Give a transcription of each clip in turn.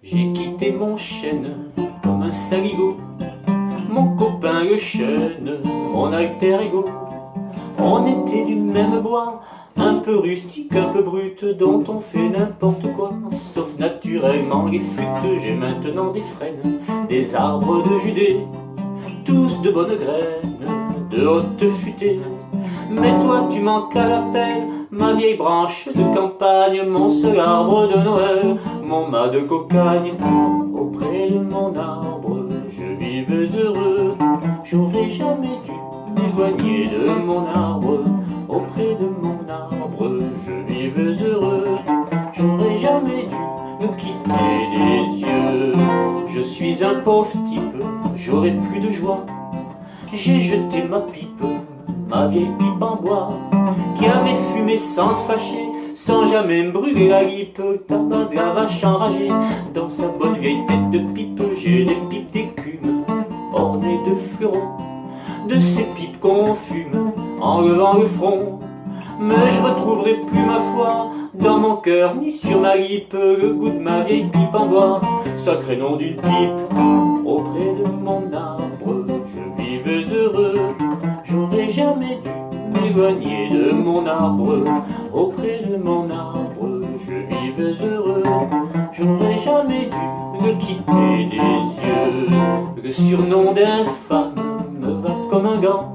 J'ai quitté mon chêne comme un saligo, mon copain le chêne, mon alter ego. On était du même bois, un peu rustique, un peu brut, dont on fait n'importe quoi, sauf naturellement les flûtes. J'ai maintenant des frênes, des arbres de Judée, tous de bonnes graines, de haute futée. Mais toi tu manques à l'appel, ma vieille branche de campagne, mon seul arbre de Noël, mon mât de cocagne. Auprès de mon arbre, je vivais heureux, j'aurais jamais dû m'éloigner de mon arbre. Auprès de mon arbre, je vivais heureux, j'aurais jamais dû me quitter des yeux. Je suis un pauvre type, j'aurais plus de joie, j'ai jeté ma pipe, ma vieille pipe en bois, qui avait fumé sans se fâcher, sans jamais me brûler la lippe. Tabac de la vache enragée, dans sa bonne vieille tête de pipe, j'ai des pipes d'écume, ornées de fleurons, de ces pipes qu'on fume en levant le front. Mais je retrouverai plus ma foi dans mon cœur ni sur ma lippe le goût de ma vieille pipe en bois. Sacré nom d'une pipe, auprès de mon arbre, je vivais heureux, j'aurais jamais dû m'éloigner de mon arbre. Auprès de mon arbre, je vivais heureux, j'aurais jamais dû le quitter des yeux. Le surnom d'infâme me va comme un gant,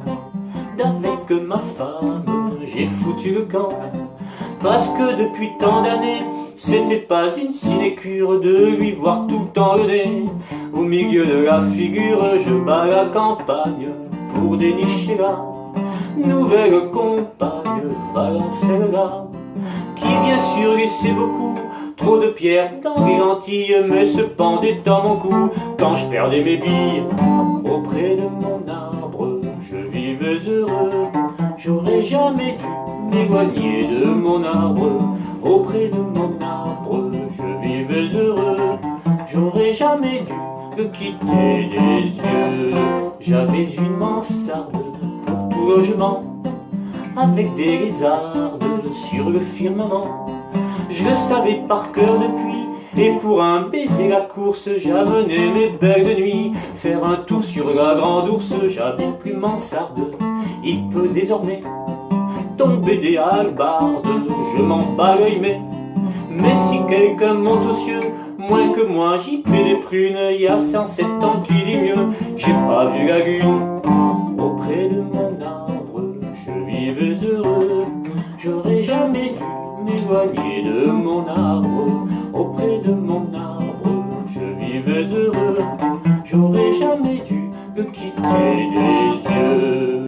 d'avec ma femme j'ai foutu le camp, parce que depuis tant d'années c'était pas une sinécure de lui voir tout le temps le nez. Au milieu de la figure, je bats la campagne pour dénicher la nouvelle compagne, Valancelle-là, qui bien sûr laissait beaucoup trop de pierres dans les lentilles, mais se pendait dans mon cou quand je perdais mes billes. Auprès de mon arbre, je vivais heureux, j'aurais jamais dû m'éloigner de mon arbre. Auprès de mon arbre, je vivais heureux, j'aurais jamais dû le quitter des yeux. J'avais une mansarde pour tout logement, avec des lézardes sur le firmament. Je le savais par cœur depuis, et pour un baiser la course, j'amenais mes belles de nuit faire un tour sur la grande ours. J'habite plus mansarde, il peut désormais tomber des hallebardes, je m'en bats l'œil, mais si quelqu'un monte aux cieux, moins que moi j'y paie des prunes. Il y a 107 ans qui dit mieux, j'ai pas vu la lune. Auprès de mon arbre, je vivais heureux, j'aurais jamais dû m'éloigner de mon arbre. Auprès de mon arbre, je vivais heureux, j'aurais jamais dû le quitter des